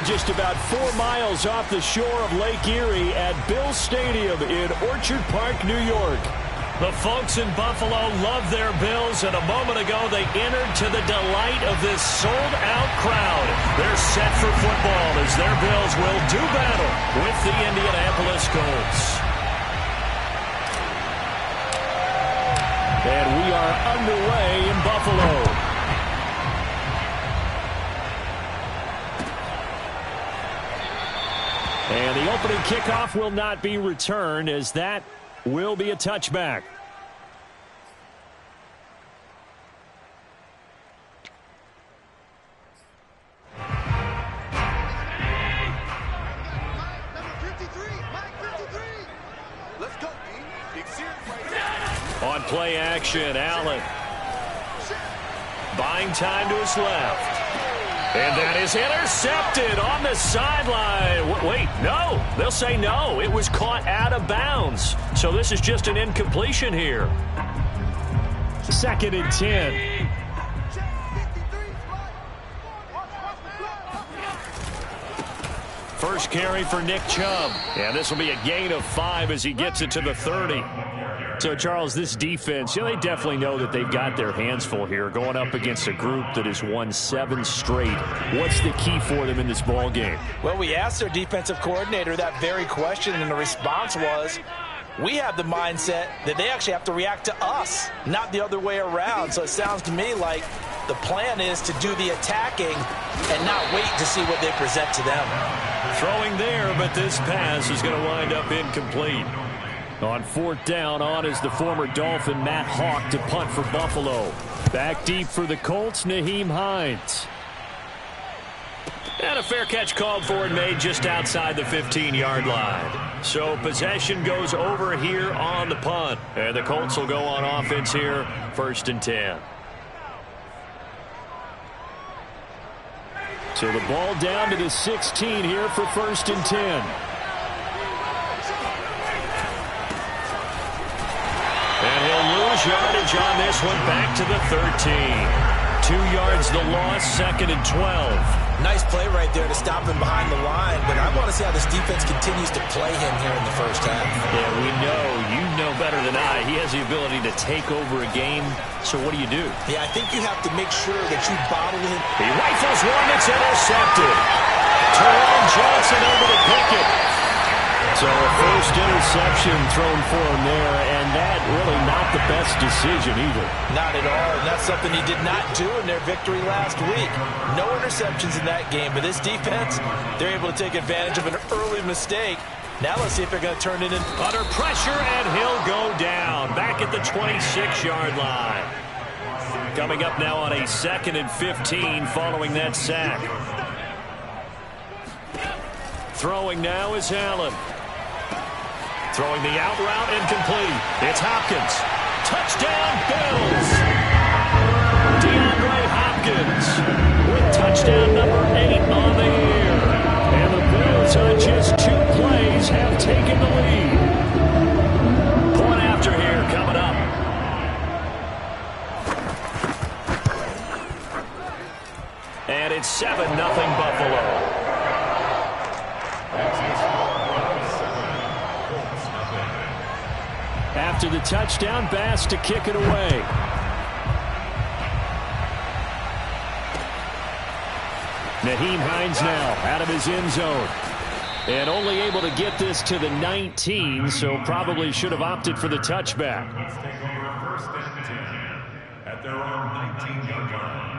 just about 4 miles off the shore of Lake Erie at Bill Stadium in Orchard Park, New York. The folks in Buffalo love their Bills, and a moment ago they entered to the delight of this sold-out crowd. They're set for football as their Bills will do battle with the Indianapolis Colts. And we are underway in Buffalo. And the opening kickoff will not be returned, as that will be a touchback. On play action, Allen. Buying time to his left. And that is intercepted on the sideline. Wait, no. They'll say no. It was caught out of bounds. So this is just an incompletion here. 2nd and 10. First carry for Nick Chubb. And this will be a gain of 5 as he gets it to the 30. So, Charles, this defense, they definitely know that they've got their hands full here going up against a group that has won 7 straight. What's the key for them in this ball game? Well, we asked their defensive coordinator that very question, and the response was, we have the mindset that they actually have to react to us, not the other way around. So it sounds to me like the plan is to do the attacking and not wait to see what they present to them. Throwing there, but this pass is going to wind up incomplete. On 4th down, on is the former Dolphin Matt Hawk to punt for Buffalo. Back deep for the Colts, Nyheim Hines. And a fair catch called for and made just outside the 15-yard line. So possession goes over here on the punt. And the Colts will go on offense here, 1st and 10. So the ball down to the 16 here for 1st and 10. And he'll lose yardage on this one, back to the 13. 2 yards the loss, 2nd and 12. Nice play right there to stop him behind the line, but I want to see how this defense continues to play him here in the first half. Yeah, we know, you know better than I, he has the ability to take over a game, so what do you do? Yeah, I think you have to make sure that you bottle him. He rifles one, it's intercepted. Terrell Johnson able to pick it. So a first interception thrown for him there, and that really not the best decision either. Not at all, and that's something he did not do in their victory last week. No interceptions in that game, but this defense, they're able to take advantage of an early mistake. Now let's see if they're going to turn it in. Under pressure, and he'll go down, back at the 26-yard line. Coming up now on a 2nd and 15 following that sack. Throwing now is Allen. Throwing the out route, incomplete. It's Hopkins. Touchdown, Bills! DeAndre Hopkins with touchdown number 8 on the year. And the Bills on just 2 plays have taken the lead. Point after here coming up. And it's 7-0 Buffalo. After the touchdown, Bass to kick it away. Nyheim Hines now out of his end zone. And only able to get this to the 19, so probably should have opted for the touchback. Let's take over 1st and 10 at their own 19-yard line.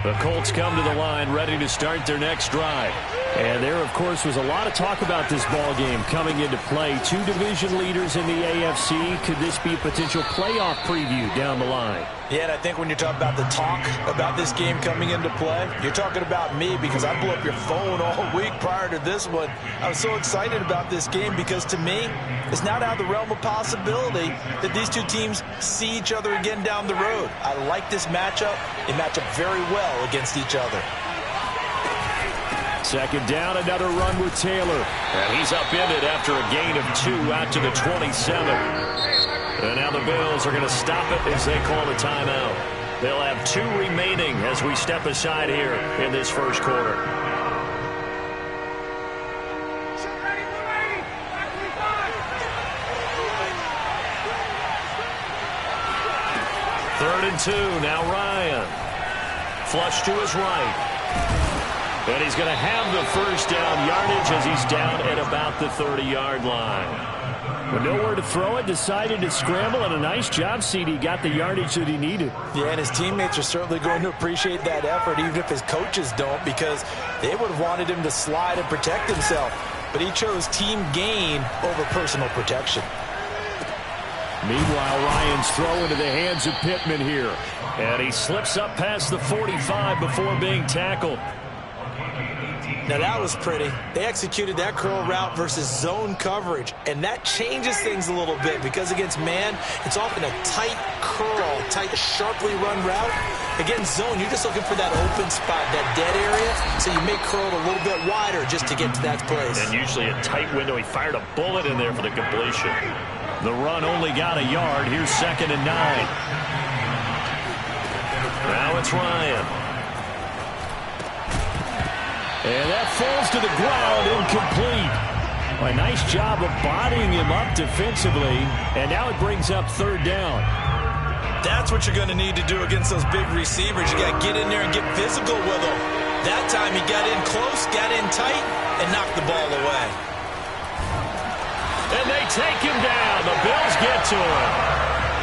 The Colts come to the line ready to start their next drive. And there, of course, was a lot of talk about this ball game coming into play. 2 division leaders in the AFC. Could this be a potential playoff preview down the line? Yeah, and I think when you're talking about the talk about this game coming into play, you're talking about me because I blew up your phone all week prior to this one. I was so excited about this game because to me, it's not out of the realm of possibility that these two teams see each other again down the road. I like this matchup. They match up very well against each other. 2nd down, another run with Taylor. And he's upended after a gain of 2 out to the 27. And now the Bills are going to stop it as they call a timeout. They'll have 2 remaining as we step aside here in this first quarter. 3rd and 2. Now Ryan. Flush to his right. And he's going to have the first down yardage as he's down at about the 30-yard line. With nowhere to throw it, decided to scramble, and a nice job, CD. Got the yardage that he needed. Yeah, and his teammates are certainly going to appreciate that effort, even if his coaches don't, because they would have wanted him to slide and protect himself. But he chose team gain over personal protection. Meanwhile, Ryan's throw into the hands of Pittman here. And he slips up past the 45 before being tackled. Now that was pretty. They executed that curl route versus zone coverage, and that changes things a little bit because against man, it's often a tight curl, tight, sharply run route. Against zone, you're just looking for that open spot, that dead area, so you make curl a little bit wider just to get to that place. And usually a tight window. He fired a bullet in there for the completion. The run only got a yard. Here's 2nd and 9. Now it's Ryan. And that falls to the ground, incomplete. A nice job of bodying him up defensively, and now it brings up 3rd down. That's what you're going to need to do against those big receivers. You got to get in there and get physical with them. That time he got in close, got in tight, and knocked the ball away. And they take him down. The Bills get to him.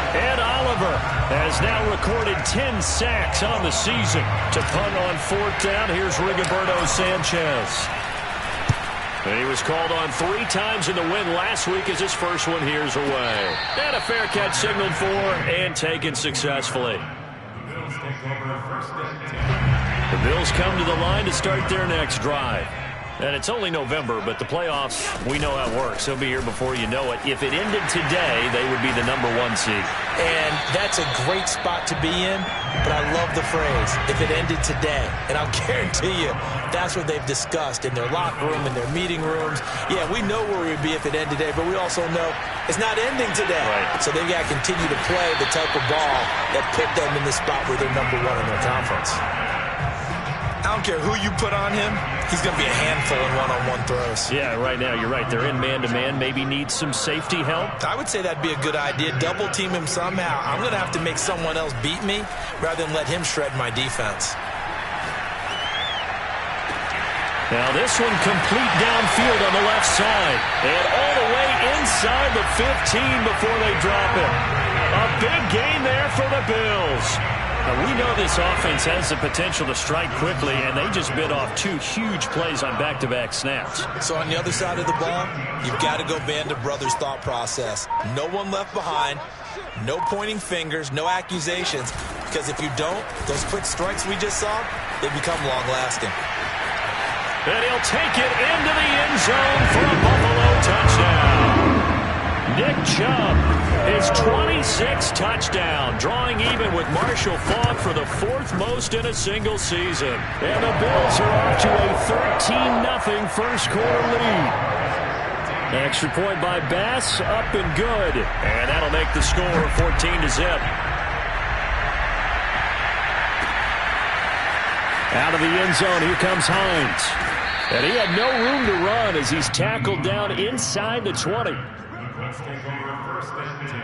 Ed Oliver has now recorded 10 sacks on the season. To punt on 4th down, here's Rigoberto Sanchez. And he was called on 3 times in the win last week as his first one here's away. And a fair catch signaled for and taken successfully. The Bills come to the line to start their next drive. And it's only November, but the playoffs, we know how it works. They'll be here before you know it. If it ended today, they would be the #1 seed. And that's a great spot to be in, but I love the phrase, if it ended today. And I'll guarantee you, that's what they've discussed in their locker room, in their meeting rooms. Yeah, we know where we'd be if it ended today, but we also know it's not ending today. Right. So they've got to continue to play the type of ball that put them in the spot where they're #1 in their conference. I don't care who you put on him, he's going to be a handful in one-on-one throws. Yeah, right now, you're right. They're in man-to-man. Maybe needs some safety help. I would say that'd be a good idea. Double team him somehow. I'm going to have to make someone else beat me rather than let him shred my defense. Now this one complete downfield on the left side. And all the way inside the 15 before they drop it. A big gain there for the Bills. Now, we know this offense has the potential to strike quickly, and they just bit off 2 huge plays on back-to-back snaps. So on the other side of the ball, you've got to go Band of Brothers thought process. No one left behind, no pointing fingers, no accusations, because if you don't, those quick strikes we just saw, they become long-lasting. And he'll take it into the end zone for a Buffalo touchdown. Nick Chubb, his 26th touchdown, drawing even with Marshall Faulk for the 4th most in a single season. And the Bills are off to a 13-0 first quarter lead. Extra point by Bass, up and good. And that'll make the score 14-0. Out of the end zone, here comes Hines. And he had no room to run as he's tackled down inside the 20. Let's take over 1st and 10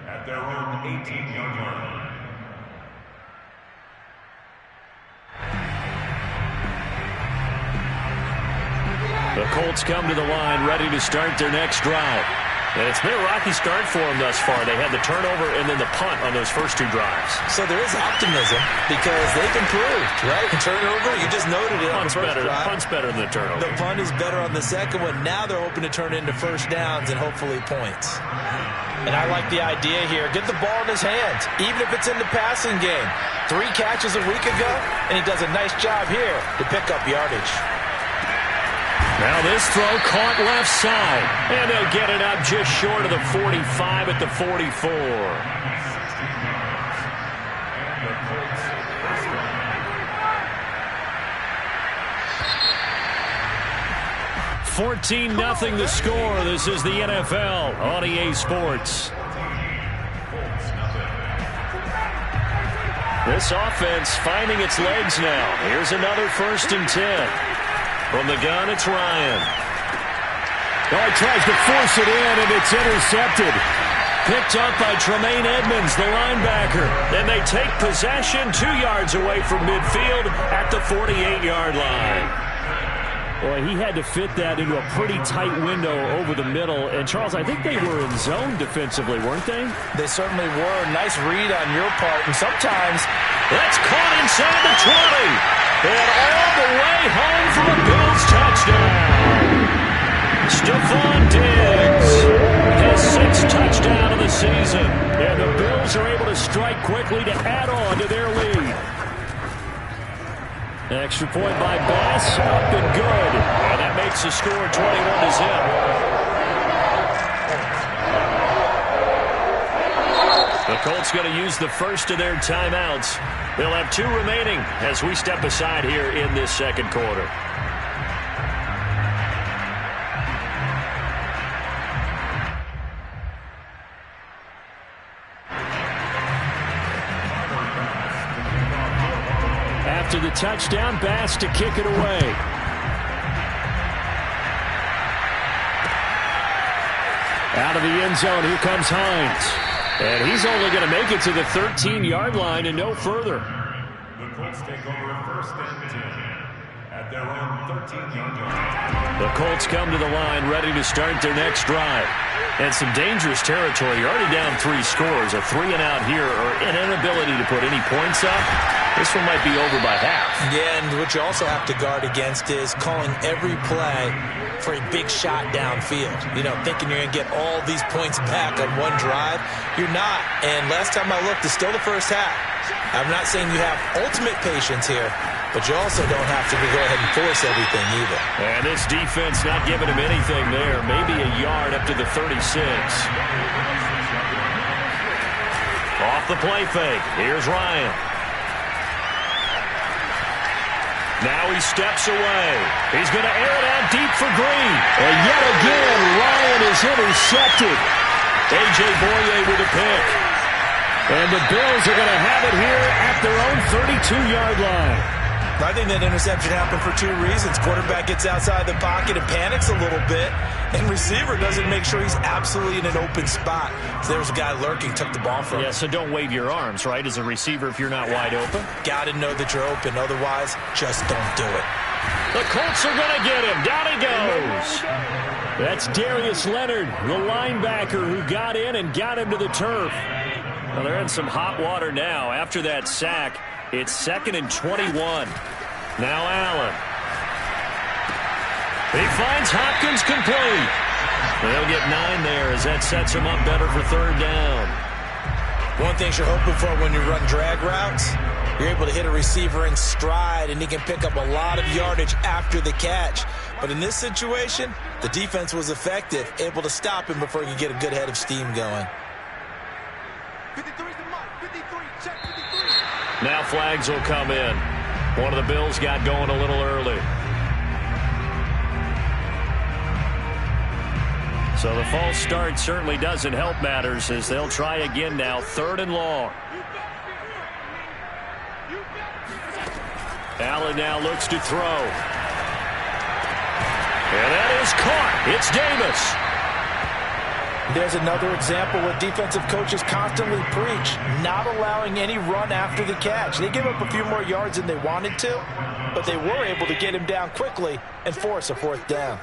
at their own 18-yard line. The Colts come to the line ready to start their next drive. And it's been a rocky start for them thus far. They had the turnover and then the punt on those first 2 drives. So there is optimism because they've improved, right? Turnover, you just noted it on the first drive. Punt's better than the turnover. The punt is better on the second one. Now they're hoping to turn it into first downs and hopefully points. And I like the idea here. Get the ball in his hands, even if it's in the passing game. 3 catches a week ago, and he does a nice job here to pick up yardage. Now this throw caught left side. And they'll get it up just short of the 45 at the 44. 14-0 the score. This is the NFL on EA Sports. This offense finding its legs now. Here's another 1st and 10. From the gun, it's Ryan. Oh, he tries to force it in, and it's intercepted. picked up by Tremaine Edmonds, the linebacker. And they take possession 2 yards away from midfield at the 48-yard line. Boy, he had to fit that into a pretty tight window over the middle. And, Charles, I think they were in zone defensively, weren't they? They certainly were. Nice read on your part. And sometimes that's caught inside the 20. And all the way home for a Bills touchdown. Stephon Diggs, his 6th touchdown of the season. And the Bills are able to strike quickly to add on to their lead. Extra point by Bass, up and good. And that makes the score 21-zip. The Colts going to use the first of their timeouts. They'll have 2 remaining as we step aside here in this second quarter. After the touchdown, Bass to kick it away. Out of the end zone, here comes Hines. And he's only going to make it to the 13-yard line and no further. The Colts take over 1st and 10 at their own 13-yard line. The Colts come to the line ready to start their next drive. And some dangerous territory. You're already down 3 scores. A 3-and-out here or an inability to put any points up. This one might be over by half. Yeah, and what you also have to guard against is calling every play for a big shot downfield. You know, thinking you're going to get all these points back on one drive. You're not. And last time I looked, it's still the first half. I'm not saying you have ultimate patience here, but you also don't have to go ahead and force everything either. And this defense not giving him anything there. Maybe a yard up to the 36. Off the play fake. Here's Ryan. Now he steps away. He's going to air it out deep for Green. And yet again, Ryan is intercepted. A.J. Boye with a pick. And the Bills are going to have it here at their own 32-yard line. I think that interception happened for 2 reasons. Quarterback gets outside the pocket and panics a little bit, and receiver doesn't make sure he's absolutely in an open spot. So there was a guy lurking, took the ball from him. Yeah, so don't wave your arms, right, as a receiver if you're not wide open. Got to know that you're open. Otherwise, just don't do it. The Colts are going to get him. Down he goes. That's Darius Leonard, the linebacker who got in and got him to the turf. Well, they're in some hot water now. After that sack, it's 2nd and 21. Now Allen. He finds Hopkins complete. They'll get 9 there as that sets him up better for 3rd down. One thing you're hoping for when you run drag routes, you're able to hit a receiver in stride, and he can pick up a lot of yardage after the catch. But in this situation, the defense was effective, able to stop him before he could get a good head of steam going. 53 is the mark. 53. Check 53. Now flags will come in. One of the Bills got going a little early. So the false start certainly doesn't help matters as they'll try again now. 3rd and long. Allen now looks to throw. And that is caught. It's Davis. There's another example where defensive coaches constantly preach, not allowing any run after the catch. They give up a few more yards than they wanted to, but they were able to get him down quickly and force a 4th down.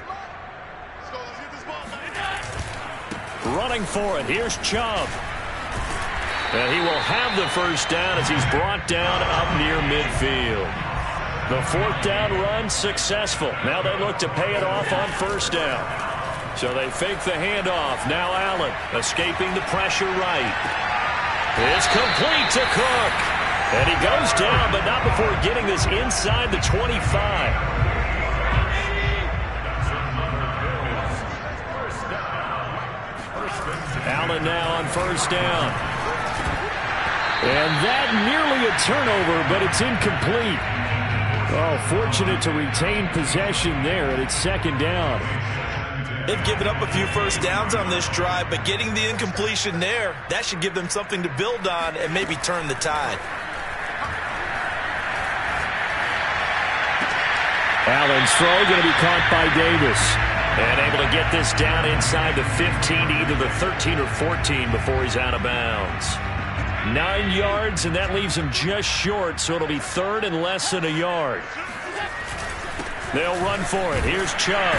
Running for it. Here's Chubb. And he will have the 1st down as he's brought down up near midfield. The 4th down run successful. Now they look to pay it off on 1st down. So they fake the handoff. Now Allen escaping the pressure right. It's complete to Cook. And he goes down, but not before getting this inside the 25. Allen now on 1st down. And that nearly a turnover, but it's incomplete. Oh, fortunate to retain possession there, and it's 2nd down. They've given up a few 1st downs on this drive, but getting the incompletion there, that should give them something to build on and maybe turn the tide. Allen's throw going to be caught by Davis. And able to get this down inside the 15, either the 13 or 14 before he's out of bounds. 9 yards, and that leaves him just short, so it'll be third and less than a yard. They'll run for it. Here's Chubb.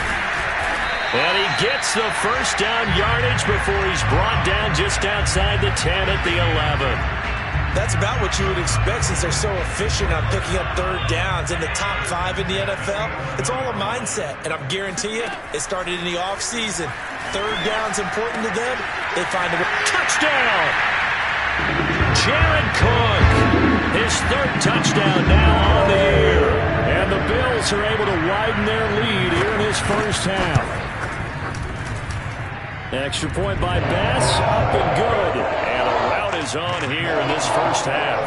And he gets the first down yardage before he's brought down just outside the 10 at the 11. That's about what you would expect since they're so efficient on picking up third downs in the top 5 in the NFL. It's all a mindset, and I'm guarantee you it started in the offseason. Third down's important to them. They find a touchdown. Jared Cook, his third touchdown now on the year. And the Bills are able to widen their lead here in his first half. Extra point by Bass, up and good. And a rout is on here in this first half.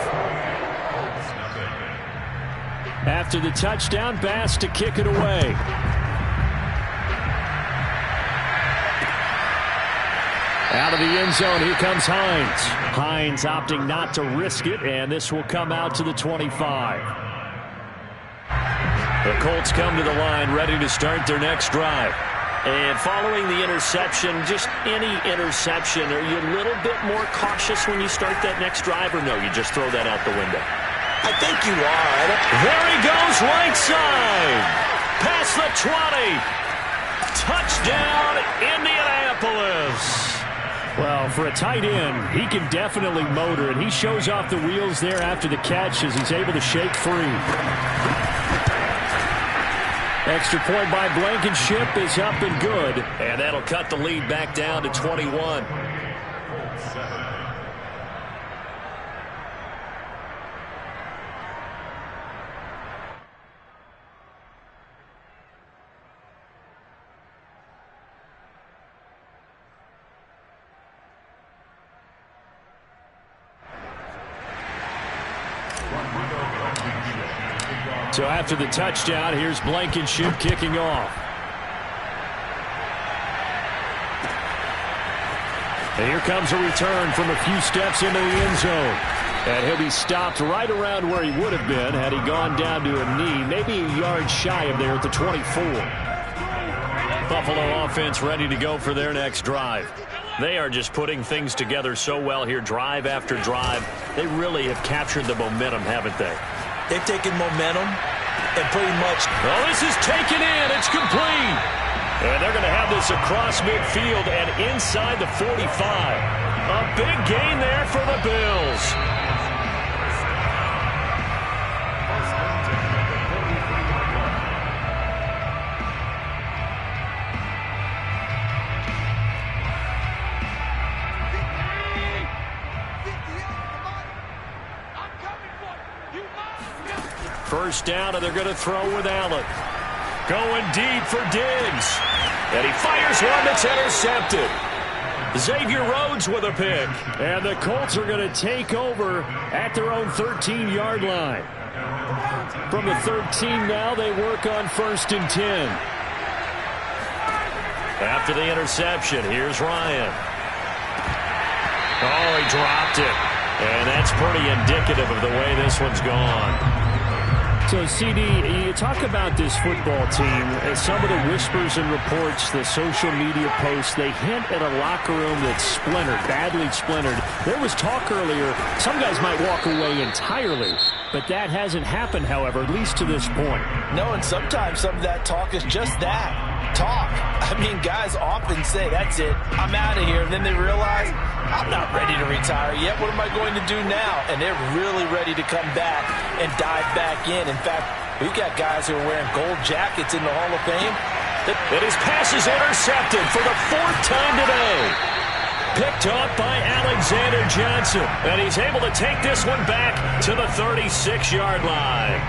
After the touchdown, Bass to kick it away. Out of the end zone, here comes Hines. Hines opting not to risk it, and this will come out to the 25. The Colts come to the line, ready to start their next drive. And following the interception, just any interception, are you a little bit more cautious when you start that next drive, or no, you just throw that out the window? I think you are. There he goes, right side. Past the 20. Touchdown, Indianapolis. Well, for a tight end, he can definitely motor, and he shows off the wheels there after the catch as he's able to shake free. Extra point by Blankenship is up and good. And that'll cut the lead back down to 21. So after the touchdown, here's Blankenship kicking off. And here comes a return from a few steps into the end zone. And he'll be stopped right around where he would have been had he gone down to a knee, maybe a yard shy of there at the 24. Buffalo offense ready to go for their next drive. They are just putting things together so well here, drive after drive. They really have captured the momentum, haven't they? They've taken momentum and pretty much... Oh, this is taken in. It's complete. And they're going to have this across midfield and inside the 45. A big gain there for the Bills. First down, and they're going to throw with Allen. Going deep for Diggs. And he fires one that's intercepted. Xavier Rhodes with a pick. And the Colts are going to take over at their own 13-yard line. From the 13 now, they work on first and 10. After the interception, here's Ryan. Oh, he dropped it. And that's pretty indicative of the way this one's gone. So, CD, you talk about this football team, as some of the whispers and reports, the social media posts, they hint at a locker room that's splintered, badly splintered. There was talk earlier, some guys might walk away entirely, but that hasn't happened, however, at least to this point. No, and sometimes some of that talk is just that, talk. I mean, guys often say, that's it, I'm out of here, and then they realize, I'm not ready to retire yet. What am I going to do now? And they're really ready to come back and dive back in. In fact, we've got guys who are wearing gold jackets in the Hall of Fame. And his pass is intercepted for the 4th time today. Picked off by Alexander Johnson. And he's able to take this one back to the 36-yard line.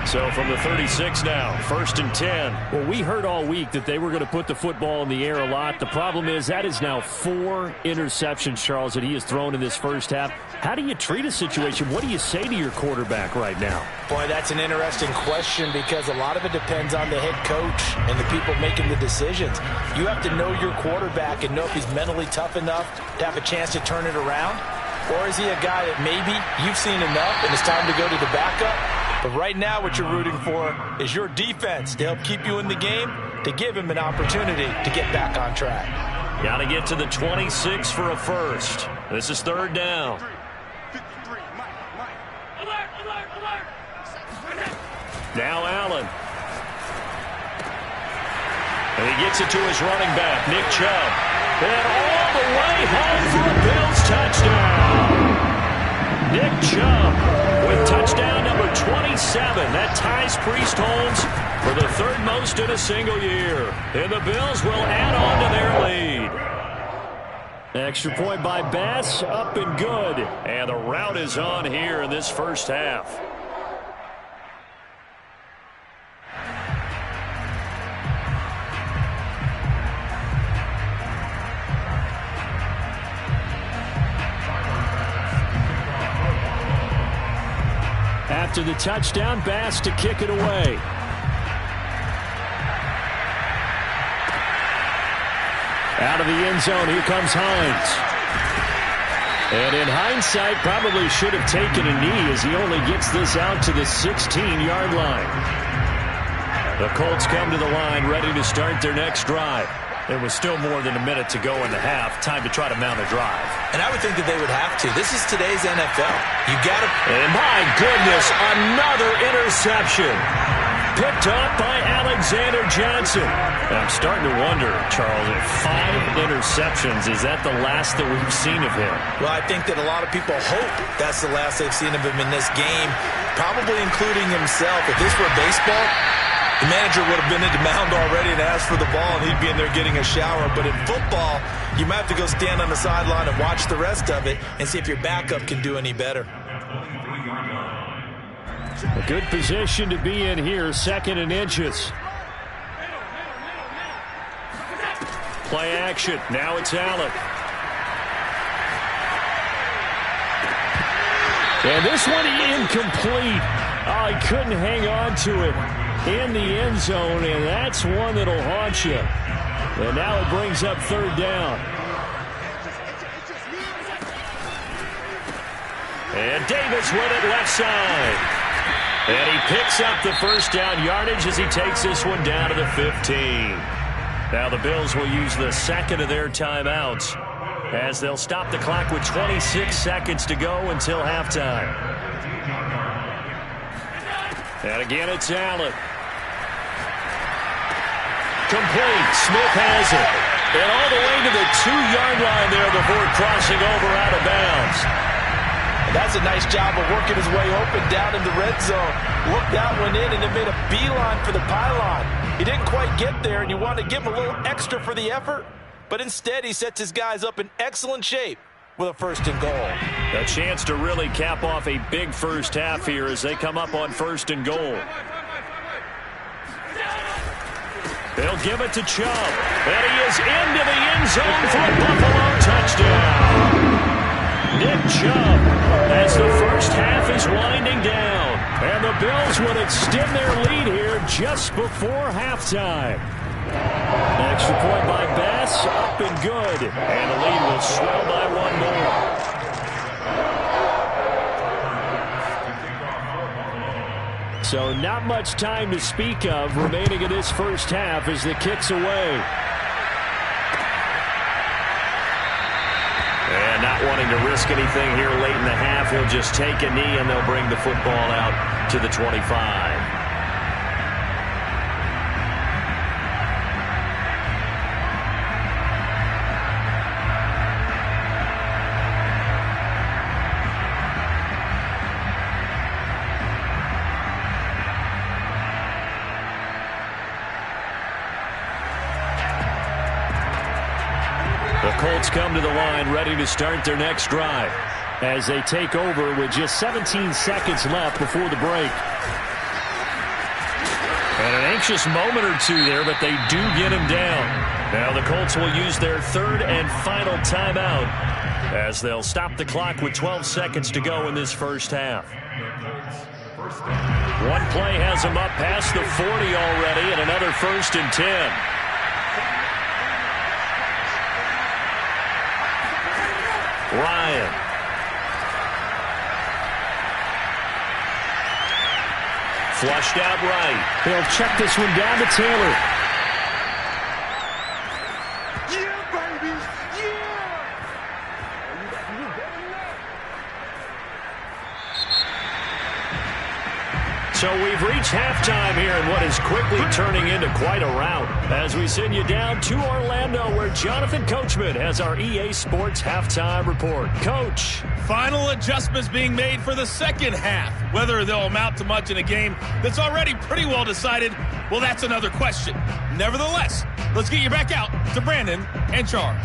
So from the 36 now, first and 10. Well, we heard all week that they were going to put the football in the air a lot. The problem is that is now 4 interceptions, Charles, that he has thrown in this first half. How do you treat a situation? What do you say to your quarterback right now? Boy, that's an interesting question because a lot of it depends on the head coach and the people making the decisions. You have to know your quarterback and know if he's mentally tough enough to have a chance to turn it around. Or is he a guy that maybe you've seen enough and it's time to go to the backup? But right now what you're rooting for is your defense to help keep you in the game, to give him an opportunity to get back on track. Got to get to the 26 for a first. This is third down. Now Allen. And he gets it to his running back, Nick Chubb. And all the way home for a Bills touchdown. Nick Chubb with touchdown number 27. That ties Priest Holmes for the third most in a single year. And the Bills will add on to their lead. Extra point by Bass, up and good. And the rout is on here in this first half. After the touchdown, Bass to kick it away. Out of the end zone, here comes Hines. And in hindsight, probably should have taken a knee as he only gets this out to the 16-yard line. The Colts come to the line ready to start their next drive. There was still more than a minute to go in the half. Time to try to mount a drive. And I would think that they would have to. This is today's NFL. You got to... And my goodness, another interception. Picked up by Alexander Johnson. And I'm starting to wonder, Charles, if 5 interceptions, is that the last that we've seen of him? Well, I think that a lot of people hope that's the last they've seen of him in this game, probably including himself. If this were baseball, the manager would have been in the mound already and asked for the ball, and he'd be in there getting a shower. But in football, you might have to go stand on the sideline and watch the rest of it and see if your backup can do any better. A good position to be in here, 2nd and inches. Play action. Now it's Allen. And this one incomplete. Oh, he couldn't hang on to it in the end zone, and that's one that'll haunt you. And now it brings up third down. And Davis with it left side. And he picks up the first down yardage as he takes this one down to the 15. Now the Bills will use the second of their timeouts as they'll stop the clock with 26 seconds to go until halftime. And again, it's Allen. Complete. Smith has it. And all the way to the 2-yard line there before crossing over out of bounds. And that's a nice job of working his way open down in the red zone. Looked that one in and then made a beeline for the pylon. He didn't quite get there, and you want to give him a little extra for the effort. But instead, he sets his guys up in excellent shape with a 1st and goal. A chance to really cap off a big first half here as they come up on 1st and goal. They'll give it to Chubb. And he is into the end zone for a Buffalo touchdown. Nick Chubb as the first half is winding down. And the Bills would extend their lead here just before halftime. Extra point by Bass, up and good. And the lead will swell by 1 more. So not much time to speak of remaining in this first half as the kick's away. And not wanting to risk anything here late in the half, he'll just take a knee and they'll bring the football out to the 25. The Colts come to the line ready to start their next drive as they take over with just 17 seconds left before the break. And an anxious moment or two there, but they do get him down. Now the Colts will use their 3rd and final timeout as they'll stop the clock with 12 seconds to go in this first half. One play has them up past the 40 already and another 1st and 10. Ryan. 2 and Flushed out right. He'll check this one down to Taylor. Yeah, baby! Yeah! So we've reached halftime here in what is quickly turning into quite a rout. As we send you down to Orlando, where Jonathan Coachman has our EA Sports halftime report. Coach. Final adjustments being made for the second half. Whether they'll amount to much in a game that's already pretty well decided, well, that's another question. Nevertheless, let's get you back out to Brandon and Charles.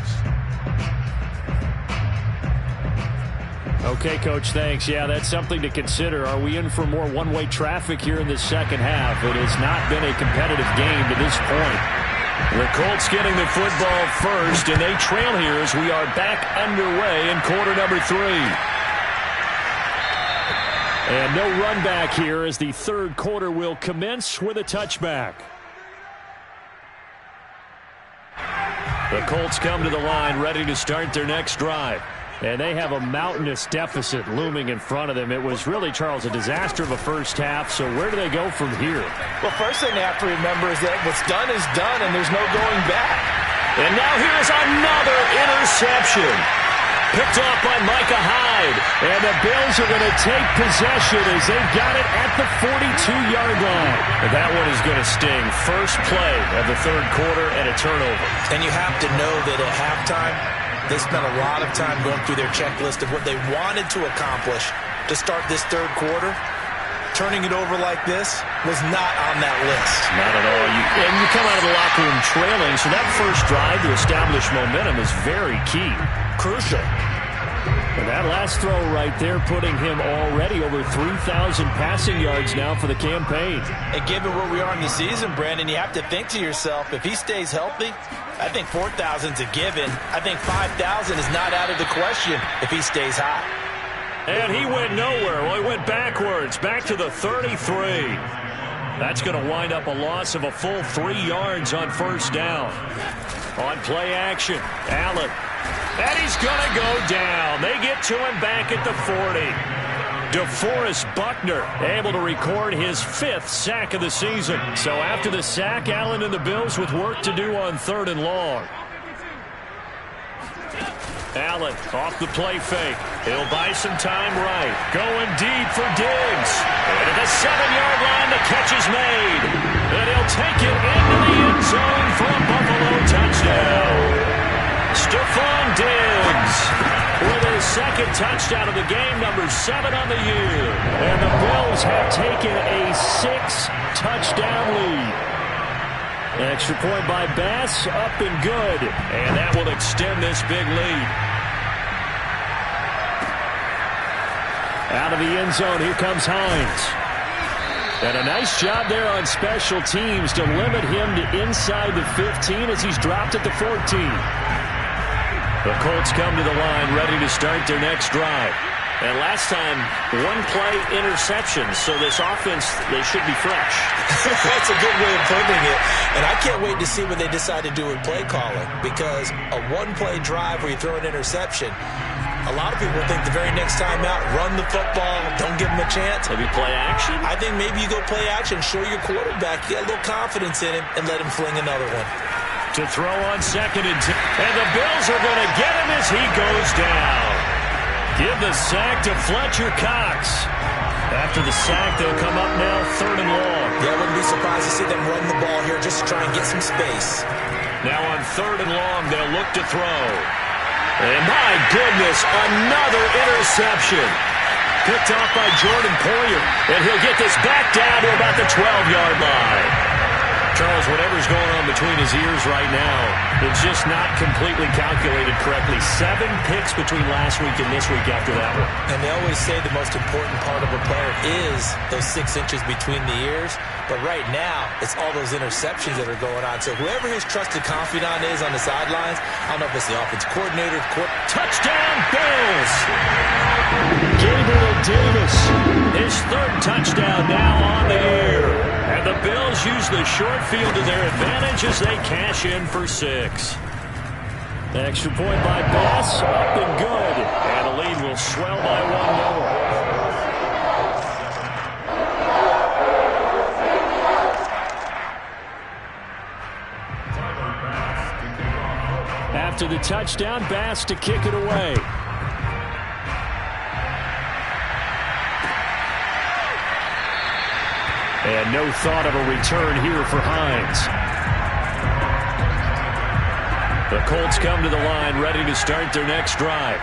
Okay, Coach, thanks. Yeah, that's something to consider. Are we in for more one-way traffic here in the second half? It has not been a competitive game to this point. The Colts getting the football first, and they trail here as we are back underway in quarter number 3. And no run back here as the third quarter will commence with a touchback. The Colts come to the line ready to start their next drive. And they have a mountainous deficit looming in front of them. It was really, Charles, a disaster of a first half. So where do they go from here? Well, first thing they have to remember is that what's done is done, and there's no going back. And now here's another interception. Picked off by Micah Hyde. And the Bills are going to take possession as they've got it at the 42-yard line. And that one is going to sting. First play of the third quarter and a turnover. And you have to know that at halftime, they spent a lot of time going through their checklist of what they wanted to accomplish to start this third quarter. Turning it over like this was not on that list. Not at all. And you come out of the locker room trailing, so that first drive to establish momentum is very key. Crucial. And that last throw right there putting him already over 3,000 passing yards now for the campaign. And given where we are in the season, Brandon, you have to think to yourself, if he stays healthy, I think 4,000 is a given. I think 5,000 is not out of the question if he stays hot. And he went nowhere. Well, he went backwards, back to the 33. That's going to wind up a loss of a full 3 yards on first down. On play action, Allen. And he's going to go down. They get to him back at the 40. DeForest Buckner able to record his 5th sack of the season. So after the sack, Allen and the Bills with work to do on 3rd and long. Allen off the play fake. He'll buy some time right. Going deep for Diggs. And at the 7-yard line, the catch is made. And he'll take it into the end zone for a Buffalo touchdown. Stephon Diggs with his 2nd touchdown of the game, number 7 on the year. And the Bills have taken a 6-touchdown lead. Extra point by Bass, up and good. And that will extend this big lead. Out of the end zone, here comes Hines. And a nice job there on special teams to limit him to inside the 15 as he's dropped at the 14. The Colts come to the line ready to start their next drive. And last time, 1-play interception. So this offense, they should be fresh. That's a good way of putting it. And I can't wait to see what they decide to do with play calling. Because a 1-play drive where you throw an interception, a lot of people think the very next time out, run the football, don't give them a chance. Maybe play action? I think maybe you go play action, show your quarterback, you got a little confidence in him, and let him fling another one. To throw on 2nd and 10. And the Bills are going to get him as he goes down. Give the sack to Fletcher Cox. After the sack, they'll come up now 3rd and long. Yeah, I wouldn't be surprised to see them run the ball here just to try and get some space. Now on 3rd and long, they'll look to throw. And my goodness, another interception. Picked off by Jordan Poyer. And he'll get this back down to about the 12-yard line. Charles, whatever's going on between his ears right now, it's just not completely calculated correctly. 7 picks between last week and this week after that one. And they always say the most important part of a player is those 6 inches between the ears. But right now, it's all those interceptions that are going on. So whoever his trusted confidant is on the sidelines, I don't know if it's the offense coordinator. Touchdown, Bills! Gabriel Davis. His 3rd touchdown now on the air. And the Bills use the short field to their advantage as they cash in for 6. Extra point by Bass, up and good. And the lead will swell by 1 more. the touchdown, Bass to kick it away. And no thought of a return here for Hines. The Colts come to the line ready to start their next drive.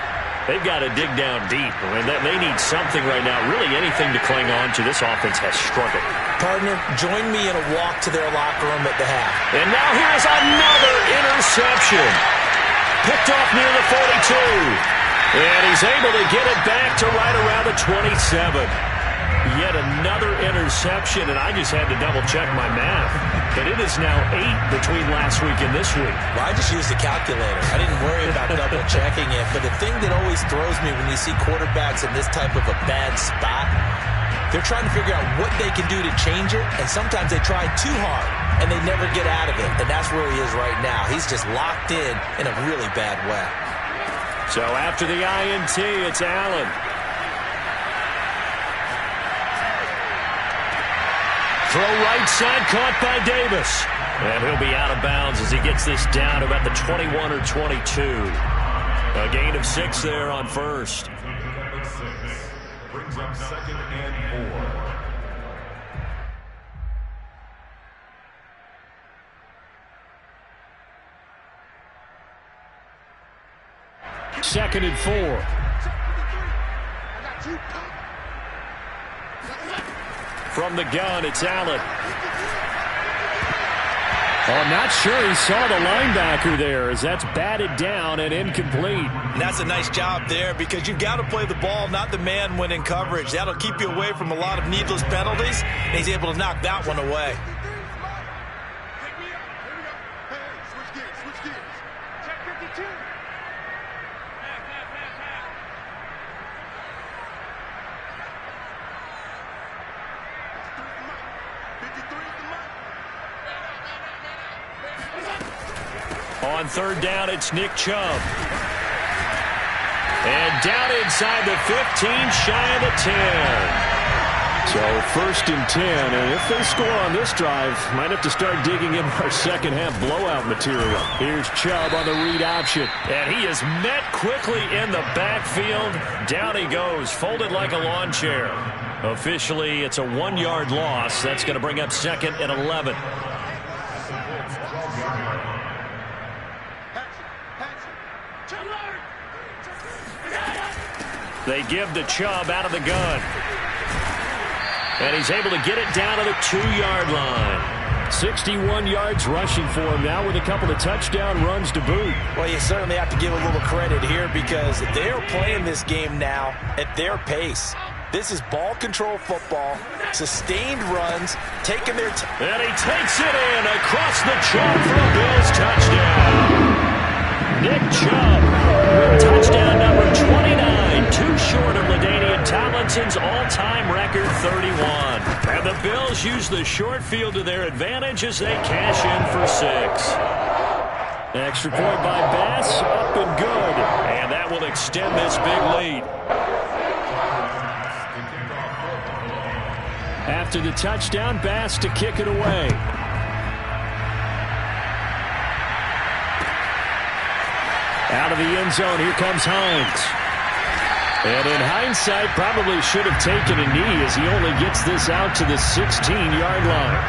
They've got to dig down deep. I mean, they need something right now, really anything to cling on to. This offense has struggled. Partner, join me in a walk to their locker room at the half. And now here's another interception. Picked off near the 42. And he's able to get it back to right around the 27. Yet another interception, and I just had to double-check my math. But it is now 8 between last week and this week. Well, I just used a calculator. I didn't worry about double-checking it. But the thing that always throws me when you see quarterbacks in this type of a bad spot, they're trying to figure out what they can do to change it, and sometimes they try too hard, and they never get out of it. And that's where he is right now. He's just locked in a really bad way. So after the INT, it's Allen. Throw right side, caught by Davis. And he'll be out of bounds as he gets this down to about the 21 or 22. A gain of 6 there on first. Brings up 2nd and 4. 2nd and 4. From the gun, it's Allen. Oh, not sure he saw the linebacker there as that's batted down and incomplete. And that's a nice job there because you've got to play the ball, not the man when in coverage. That'll keep you away from a lot of needless penalties, and he's able to knock that one away. On 3rd down, it's Nick Chubb. And down inside the 15, shy of the 10. So 1st and 10, and if they score on this drive, might have to start digging in our second half blowout material. Here's Chubb on the read option. And he is met quickly in the backfield. Down he goes, folded like a lawn chair. Officially, it's a 1-yard loss. That's going to bring up 2nd and 11. They give to Chubb out of the gun. And he's able to get it down to the 2-yard line. 61 yards rushing for him now with a couple of touchdown runs to boot. Well, you certainly have to give a little credit here because they're playing this game now at their pace. This is ball control football, sustained runs, taking their time. And he takes it in across the chalk for a Bills touchdown. Nick Chubb, touchdown number 29, too short of LaDainian Tomlinson's all-time record 31. And the Bills use the short field to their advantage as they cash in for 6. Extra point by Bass, up and good. And that will extend this big lead. After the touchdown, Bass to kick it away. Out of the end zone, here comes Hines. And in hindsight, probably should have taken a knee as he only gets this out to the 16-yard line.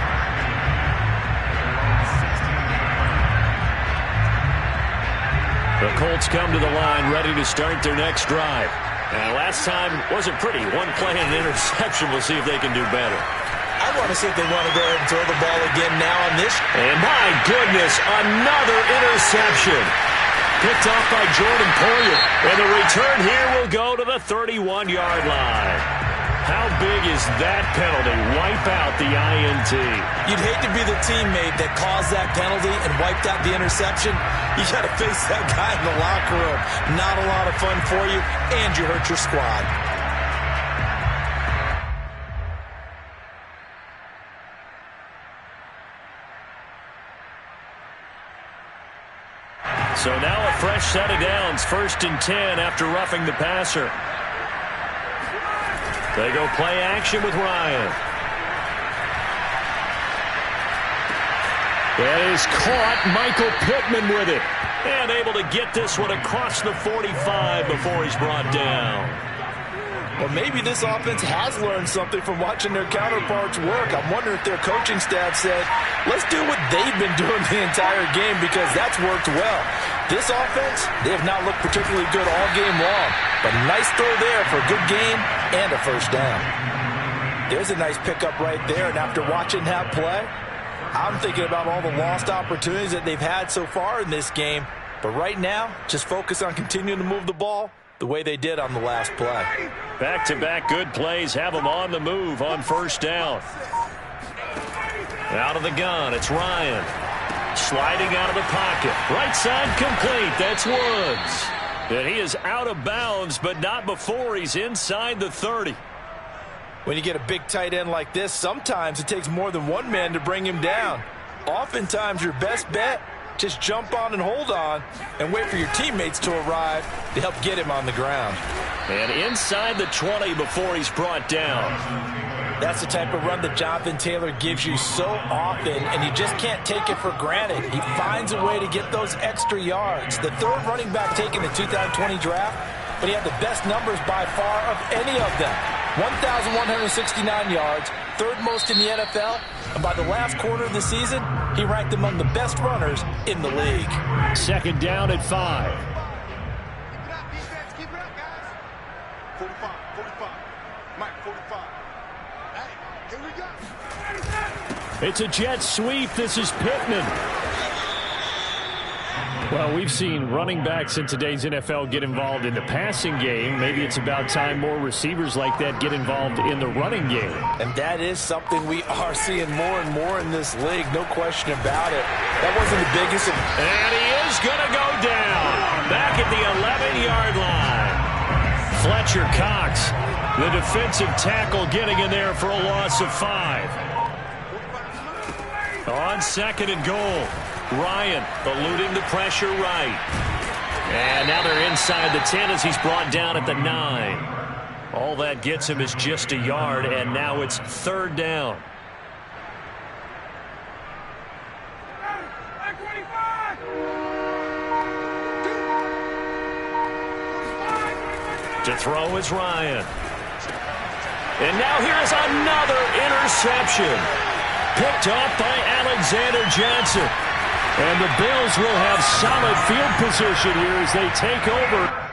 The Colts come to the line ready to start their next drive. Last time wasn't pretty. One play and an interception. We'll see if they can do better. I want to see if they want to go ahead and throw the ball again now on this. And my goodness, another interception. Picked off by Jordan Poyer. And the return here will go to the 31-yard line. How big is that penalty? Wipe out the INT. You'd hate to be the teammate that caused that penalty and wiped out the interception. You got to face that guy in the locker room. Not a lot of fun for you, and you hurt your squad. So now a fresh set of downs. 1st and 10 after roughing the passer. They go play action with Ryan. That is caught. Michael Pittman with it. And able to get this one across the 45 before he's brought down. Well, maybe this offense has learned something from watching their counterparts work. I'm wondering if their coaching staff said, let's do what they've been doing the entire game because that's worked well. This offense, they have not looked particularly good all game long. But nice throw there for a good game and a first down. There's a nice pickup right there. And after watching that play, I'm thinking about all the lost opportunities that they've had so far in this game. But right now, just focus on continuing to move the ball the way they did on the last play. Back-to-back good plays have them on the move on first down. Out of the gun, it's Ryan. Sliding out of the pocket. Right side complete. That's Woods. And he is out of bounds, but not before he's inside the 30. When you get a big tight end like this, sometimes it takes more than one man to bring him down. Oftentimes, your best bet, just jump on and hold on and wait for your teammates to arrive to help get him on the ground. And inside the 20 before he's brought down. That's the type of run that Jonathan Taylor gives you so often, and you just can't take it for granted. He finds a way to get those extra yards. The third running back taken in the 2020 draft, but he had the best numbers by far of any of them. 1,169 yards, third most in the NFL, and by the last quarter of the season, he ranked among the best runners in the league. Second down at 5. Keep it up, guys. 45, 45. Mike, 45. Hey, here we go. It's a jet sweep. This is Pittman. Well, we've seen running backs in today's NFL get involved in the passing game. Maybe it's about time more receivers like that get involved in the running game. And that is something we are seeing more and more in this league, no question about it. That wasn't the biggest. And he is going to go down. Back at the 11-yard line. Fletcher Cox, the defensive tackle, getting in there for a loss of 5. On second and goal. Ryan eluding the pressure right. And now they're inside the 10 as he's brought down at the 9. All that gets him is just a yard, and now it's third down. To throw is Ryan. And now here's another interception. Picked off by Alexander Johnson. And the Bills will have solid field position here as they take over.